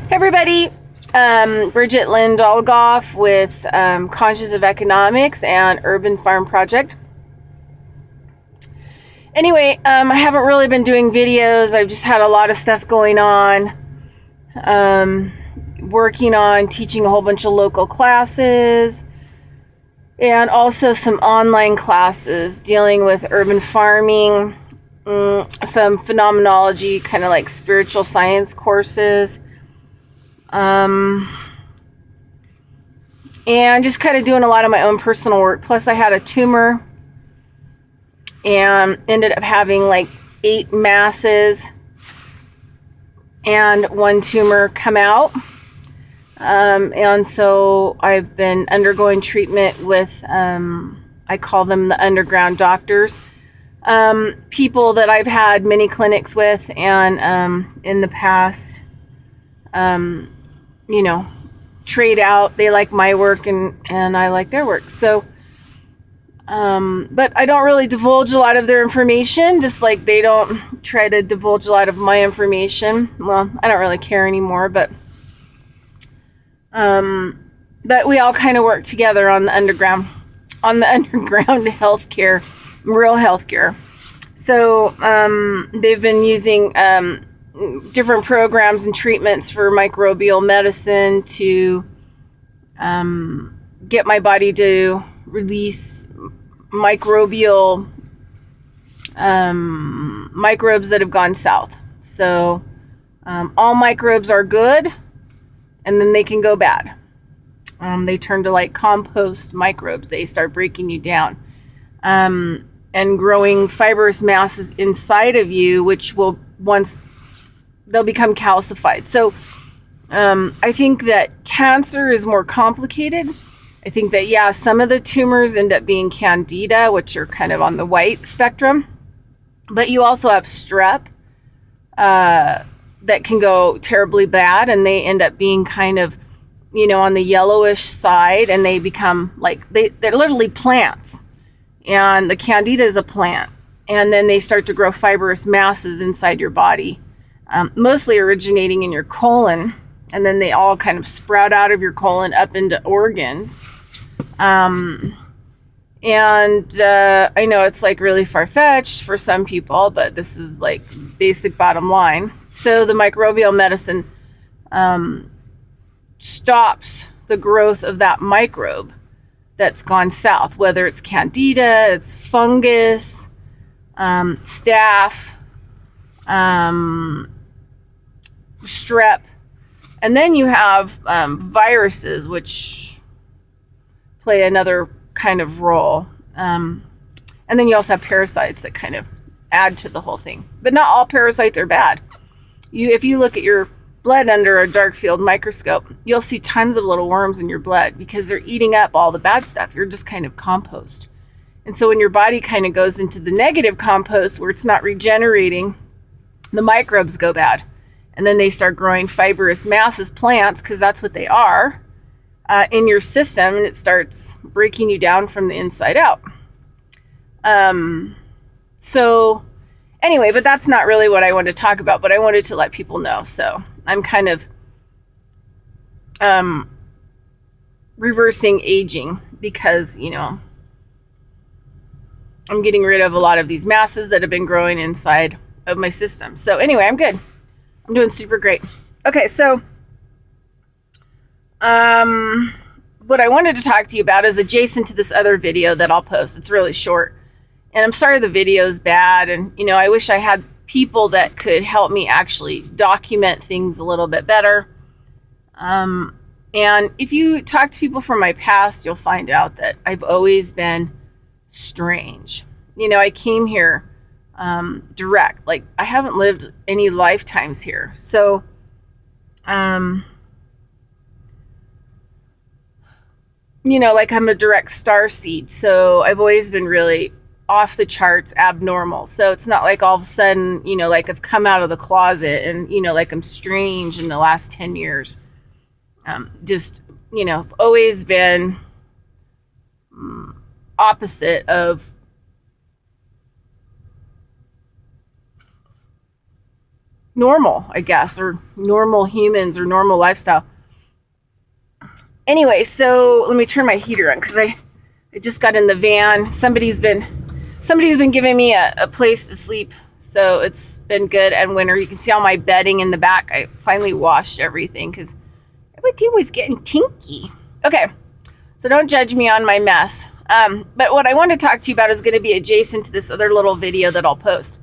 Hey everybody, Bridget Lynn Dolgoff with Conscious of Economics and Urban Farm Project. Anyway, I haven't really been doing videos. I've just had a lot of stuff going on. Working on teaching a whole bunch of local classes and also some online classes dealing with urban farming, some phenomenology, kind of like spiritual science courses. And just kind of doing a lot of my own personal work. Plus I had a tumor and ended up having like 8 masses and 1 tumor come out. And so I've been undergoing treatment with, I call them the underground doctors, people that I've had many clinics with and in the past, trade out. They like my work and I like their work. So, but I don't really divulge a lot of their information, just like they don't try to divulge a lot of my information. Well, I don't really care anymore, but we all kind of work together on the underground healthcare, real healthcare. So, they've been using, different programs and treatments for microbial medicine to get my body to release microbial microbes that have gone south. So all microbes are good, and then they can go bad. They turn to like compost microbes. They start breaking you down and growing fibrous masses inside of you, which will they'll become calcified. So I think that cancer is more complicated. I think that, yeah, some of the tumors end up being candida, which are kind of on the white spectrum. But you also have strep that can go terribly bad, and they end up being kind of, on the yellowish side, and they become like, they're literally plants. And the candida is a plant. And then they start to grow fibrous masses inside your body. Mostly originating in your colon, and then they all kind of sprout out of your colon up into organs. I know it's like really far-fetched for some people, but this is like basic bottom line. So the microbial medicine stops the growth of that microbe that's gone south, whether it's candida, it's fungus, staph, strep, and then you have viruses, which play another kind of role, and then you also have parasites that kind of add to the whole thing. But not all parasites are bad. If you look at your blood under a dark field microscope, you'll see tons of little worms in your blood because they're eating up all the bad stuff. You're just kind of compost. And so when your body kind of goes into the negative compost where it's not regenerating, the microbes go bad. And then they start growing fibrous masses, plants, because that's what they are, in your system, and it starts breaking you down from the inside out. So anyway, but that's not really what I wanted to talk about, but I wanted to let people know. So I'm kind of reversing aging because, I'm getting rid of a lot of these masses that have been growing inside of my system. So anyway, I'm good. I'm doing super great. Okay, so what I wanted to talk to you about is adjacent to this other video that I'll post. It's really short. And I'm sorry the video is bad. And, I wish I had people that could help me actually document things a little bit better. And if you talk to people from my past, you'll find out that I've always been strange. I came here direct. Like, I haven't lived any lifetimes here. So, like I'm a direct star seed. So I've always been really off the charts, abnormal. So it's not like all of a sudden, like I've come out of the closet and, like I'm strange in the last 10 years. Just, I've always been opposite of normal, I guess, or normal humans or normal lifestyle. Anyway, so let me turn my heater on because I just got in the van. Somebody's been giving me a place to sleep, so it's been good. And winter, you can see all my bedding in the back. I finally washed everything because everything was getting tinky. Okay, so don't judge me on my mess. But what I want to talk to you about is going to be adjacent to this other little video that I'll post.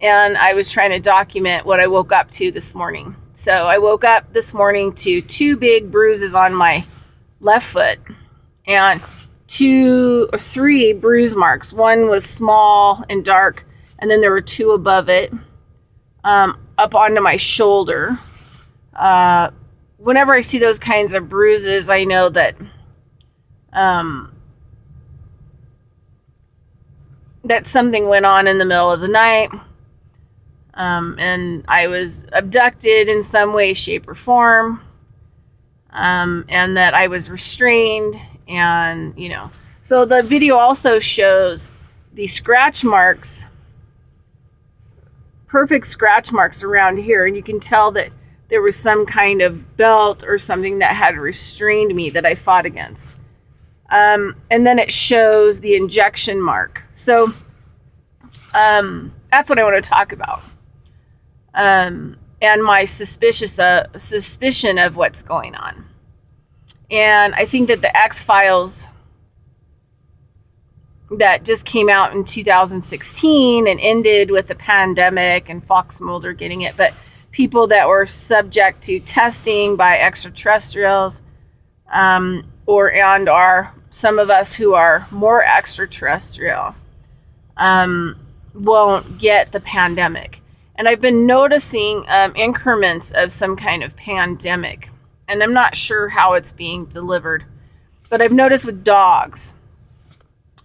And I was trying to document what I woke up to this morning. So I woke up this morning to 2 big bruises on my left foot and 2 or 3 bruise marks. One was small and dark, and then there were 2 above it, up onto my shoulder. Whenever I see those kinds of bruises, I know that that something went on in the middle of the night, and I was abducted in some way, shape, or form, and that I was restrained, and so the video also shows the scratch marks, perfect scratch marks around here, and you can tell that there was some kind of belt or something that had restrained me that I fought against. And then it shows the injection mark. So that's what I want to talk about. And my suspicion of what's going on. And I think that the X-Files that just came out in 2016 and ended with the pandemic and Fox Mulder getting it, but people that were subject to testing by extraterrestrials, are some of us who are more extraterrestrial, won't get the pandemic. And I've been noticing increments of some kind of pandemic, and I'm not sure how it's being delivered, but I've noticed with dogs.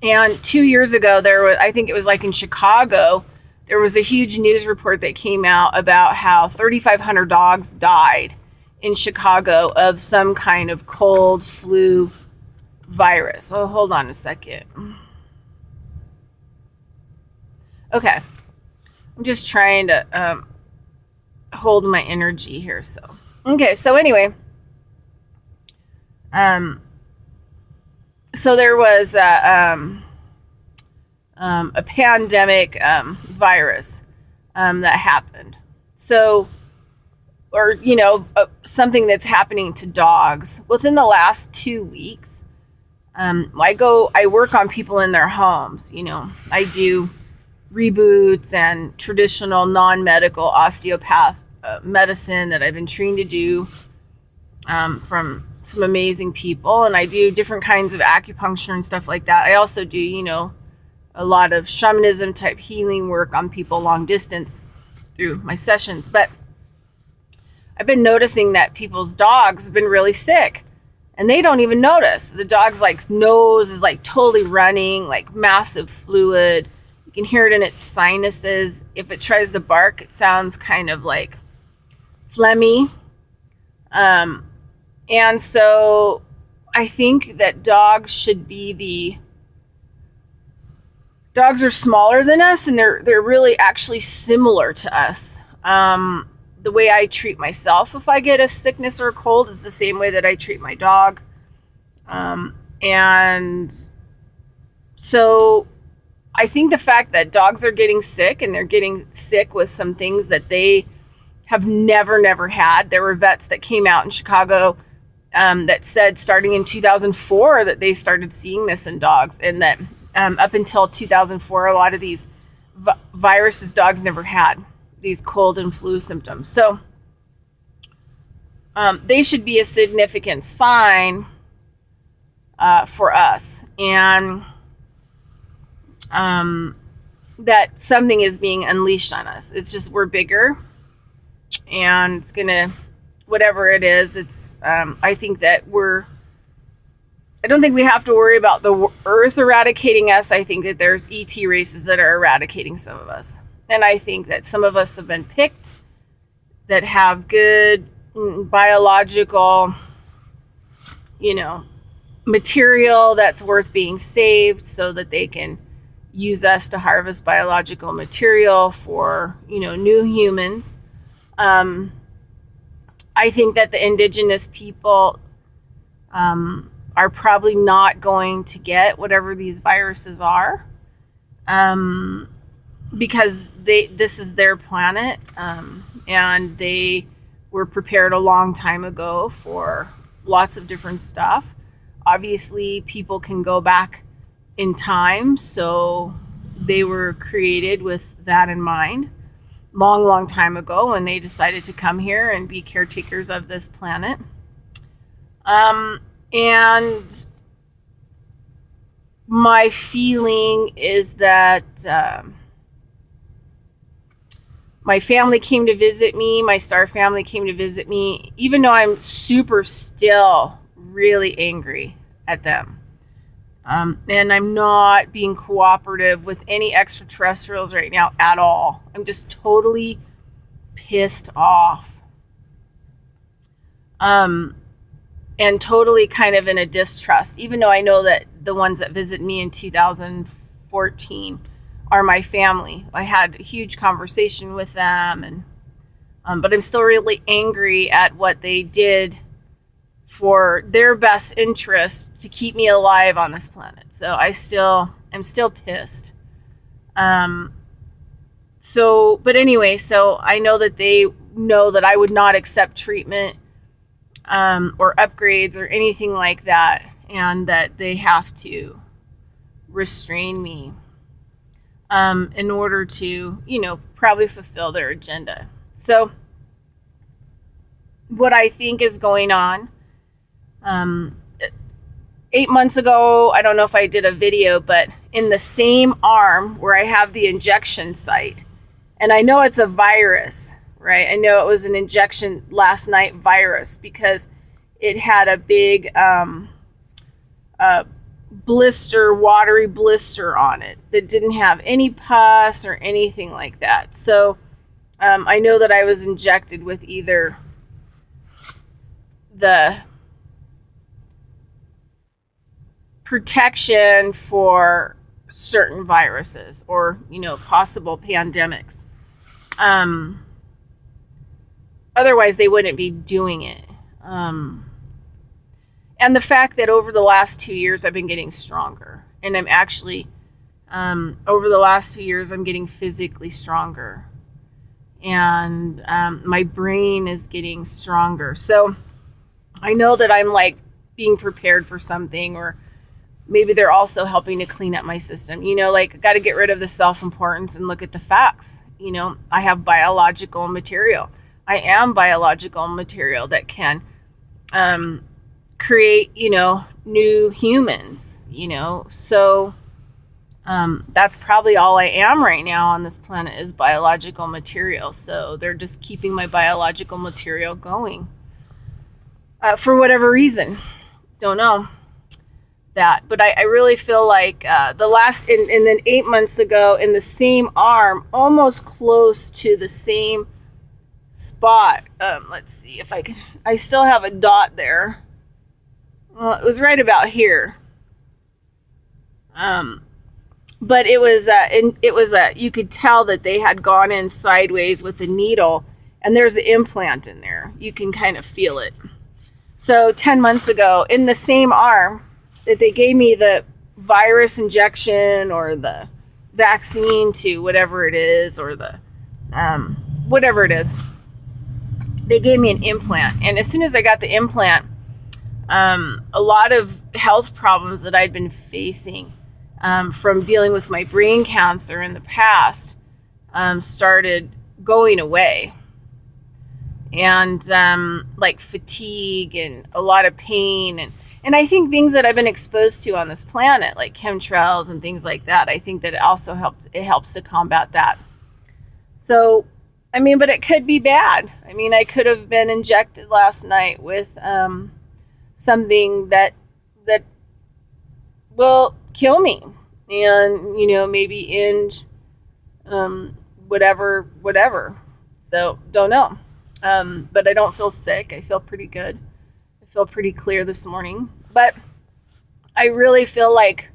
And 2 years ago, I think it was like in Chicago, there was a huge news report that came out about how 3,500 dogs died in Chicago of some kind of cold flu virus. Oh, hold on a second. Okay. I'm just trying to hold my energy here. Okay, so anyway. So there was a pandemic virus that happened. So, or something that's happening to dogs within the last 2 weeks. I work on people in their homes. I do reboots and traditional non-medical osteopath medicine that I've been trained to do from some amazing people, and I do different kinds of acupuncture and stuff like that. I also do, a lot of shamanism type healing work on people long distance through my sessions. But I've been noticing that people's dogs have been really sick, and they don't even notice. The dog's nose is totally running, massive fluid. You can hear it in its sinuses. If it tries to bark, it sounds kind of phlegmy. And so I think that dogs are smaller than us, and they're really actually similar to us. The way I treat myself if I get a sickness or a cold is the same way that I treat my dog. And so I think the fact that dogs are getting sick, and they're getting sick with some things that they have never had. There were vets that came out in Chicago that said starting in 2004 that they started seeing this in dogs, and that up until 2004, a lot of these viruses dogs never had, these cold and flu symptoms. So they should be a significant sign for us, and that something is being unleashed on us. It's just we're bigger, and it's gonna, whatever it is, it's I think that I don't think we have to worry about the earth eradicating us. I think that there's ET races that are eradicating some of us. And I think that some of us have been picked that have good biological, material that's worth being saved, so that they can use us to harvest biological material for, new humans. I think that the indigenous people are probably not going to get whatever these viruses are, because this is their planet, and they were prepared a long time ago for lots of different stuff. Obviously, people can go back in time, so they were created with that in mind long time ago when they decided to come here and be caretakers of this planet. And my feeling is that my family came to visit me, my star family came to visit me, even though I'm still really angry at them. And I'm not being cooperative with any extraterrestrials right now at all. I'm just totally pissed off. And totally kind of in a distrust, even though I know that the ones that visit me in 2014 are my family. I had a huge conversation with them, and but I'm still really angry at what they did for their best interest to keep me alive on this planet. So I'm still pissed. But anyway, so I know that they know that I would not accept treatment or upgrades or anything like that, and that they have to restrain me in order to, probably fulfill their agenda. So what I think is going on, 8 months ago, I don't know if I did a video, but in the same arm where I have the injection site, and I know it's a virus, right? I know it was an injection last night virus because it had a big blister, watery blister on it that didn't have any pus or anything like that. So I know that I was injected with either the protection for certain viruses or, possible pandemics. Otherwise, they wouldn't be doing it. And the fact that over the last 2 years, I've been getting stronger. And I'm actually, over the last 2 years, I'm getting physically stronger. And my brain is getting stronger. So I know that I'm like being prepared for something, or maybe they're also helping to clean up my system. Got to get rid of the self-importance and look at the facts. I have biological material. I am biological material that can create, new humans, So that's probably all I am right now on this planet is biological material. So they're just keeping my biological material going for whatever reason. Don't know that, but I really feel like the last, and then 8 months ago in the same arm, almost close to the same spot. Let's see if I still have a dot there. Well, it was right about here. But it was you could tell that they had gone in sideways with a needle, and there's an implant in there. You can kind of feel it. So 10 months ago, in the same arm that they gave me the virus injection or the vaccine to, whatever it is, or the whatever it is, they gave me an implant. And as soon as I got the implant, a lot of health problems that I'd been facing from dealing with my brain cancer in the past started going away. And like fatigue and a lot of pain, and I think things that I've been exposed to on this planet, like chemtrails and things like that, I think that it also helps to combat that. So but it could be bad. I could have been injected last night with something that will kill me, and maybe end whatever. So don't know. But I don't feel sick. I feel pretty good. I feel pretty clear this morning. But I really feel like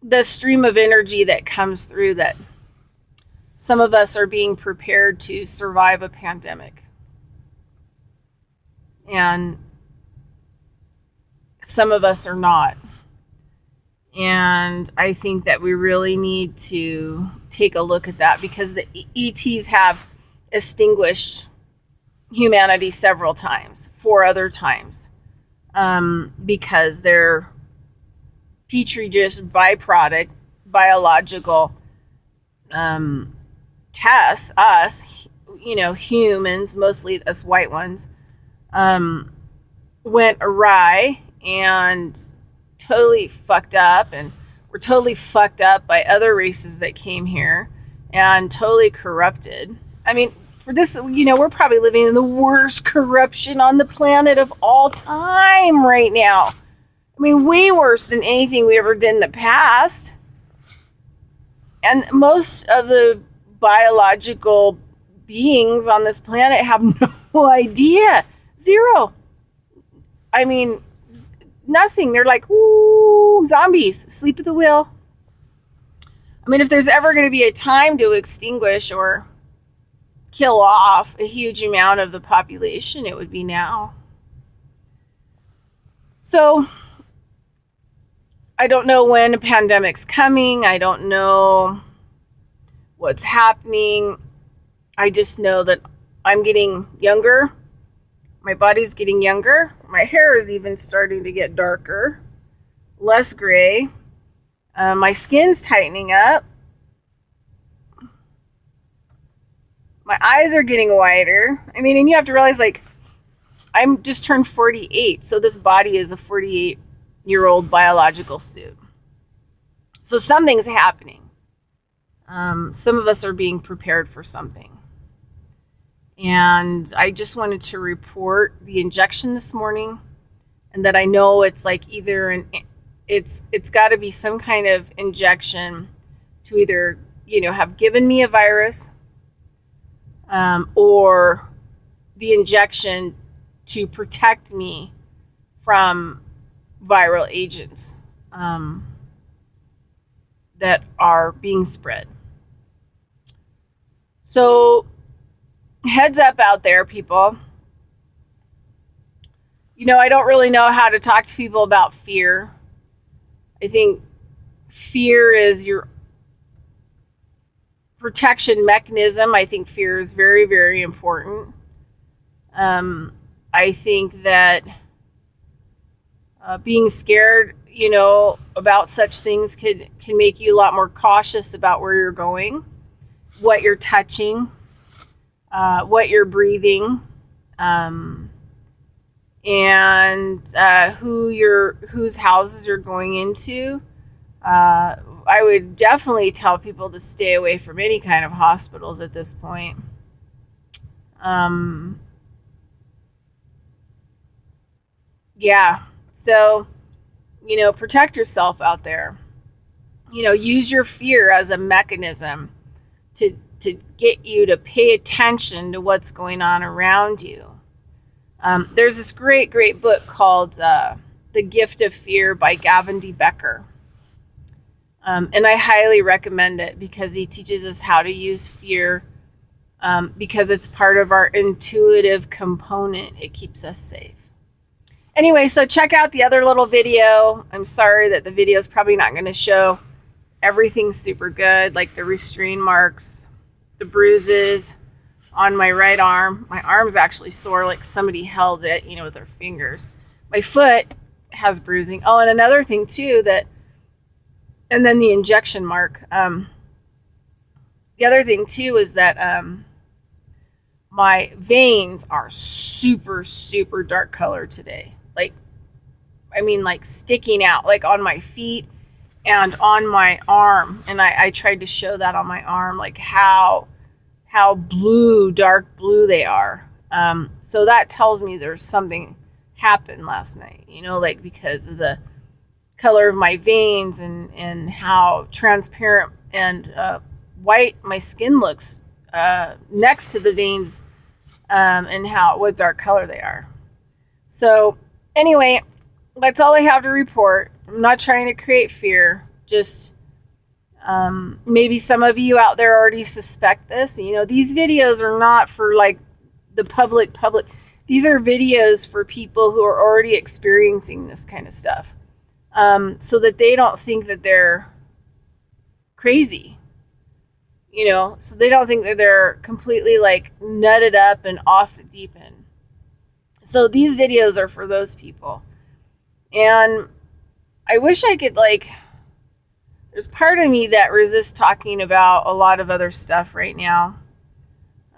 the stream of energy that comes through, that some of us are being prepared to survive a pandemic. And some of us are not. And I think that we really need to take a look at that, because the ETs have extinguished humanity several times, 4 other times, because they're petri dish byproduct biological tests, us, humans, mostly us white ones, went awry and totally fucked up, and were totally fucked up by other races that came here and totally corrupted. I mean, for this, we're probably living in the worst corruption on the planet of all time right now. I mean, way worse than anything we ever did in the past. And most of the biological beings on this planet have no idea. Zero. I mean, nothing. They're like, ooh, zombies, asleep at the wheel. I mean, if there's ever going to be a time to extinguish or kill off a huge amount of the population, it would be now. So, I don't know when a pandemic's coming. I don't know what's happening. I just know that I'm getting younger. My body's getting younger. My hair is even starting to get darker, less gray. My skin's tightening up. My eyes are getting wider. I mean, and you have to realize, like, I'm just turned 48, so this body is a 48-year-old biological suit. So something's happening. Some of us are being prepared for something. And I just wanted to report the injection this morning, and that I know it's like either it's got to be some kind of injection to either, have given me a virus, or the injection to protect me from viral agents that are being spread. So, heads up out there, people. I don't really know how to talk to people about fear. I think fear is your protection mechanism. I think fear is very, very important. I think that being scared, about such things can make you a lot more cautious about where you're going, what you're touching, what you're breathing, and whose houses you're going into. I would definitely tell people to stay away from any kind of hospitals at this point. Yeah, so, protect yourself out there. Use your fear as a mechanism to get you to pay attention to what's going on around you. There's this great book called The Gift of Fear by Gavin D. Becker. And I highly recommend it, because he teaches us how to use fear, because it's part of our intuitive component. It keeps us safe. Anyway, so check out the other little video. I'm sorry that the video is probably not going to show everything super good, like the restraint marks, the bruises on my right arm. My arm's actually sore, like somebody held it, with their fingers. My foot has bruising. Oh, and another thing too, and then the injection mark. The other thing too is that my veins are super, super dark color today. Like sticking out, like on my feet and on my arm. And I tried to show that on my arm, like how blue, dark blue they are. So that tells me there's something happened last night, because of the color of my veins and how transparent and white my skin looks next to the veins, and what dark color they are. So anyway, that's all I have to report. I'm not trying to create fear, just Maybe some of you out there already suspect this. You know, these videos are not for like the public. These are videos for people who are already experiencing this kind of stuff, so that they don't think that they're crazy. You know, so they don't think that they're completely like nutted up and off the deep end. So these videos are for those people. And I wish I could, like, there's part of me that resists talking about a lot of other stuff right now.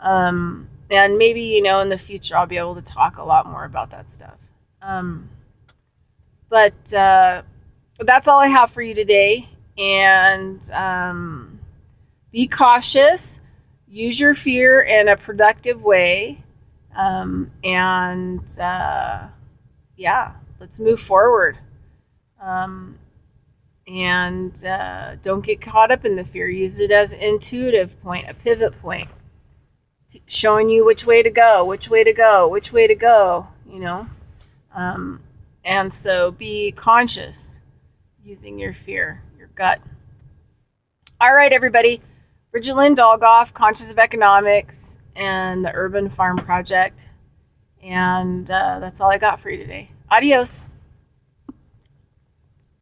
And maybe, you know, in the future I'll be able to talk a lot more about that stuff. But that's all I have for you today. And be cautious. Use your fear in a productive way. Yeah, let's move forward. Don't get caught up in the fear. Use it as an intuitive point, a pivot point, showing you which way to go, you know. And so be conscious using your fear, your gut. All right, everybody. Bridget Lynn Dolgoff, Conscious of Economics, and the Urban Farm Project. And that's all I got for you today. Adios.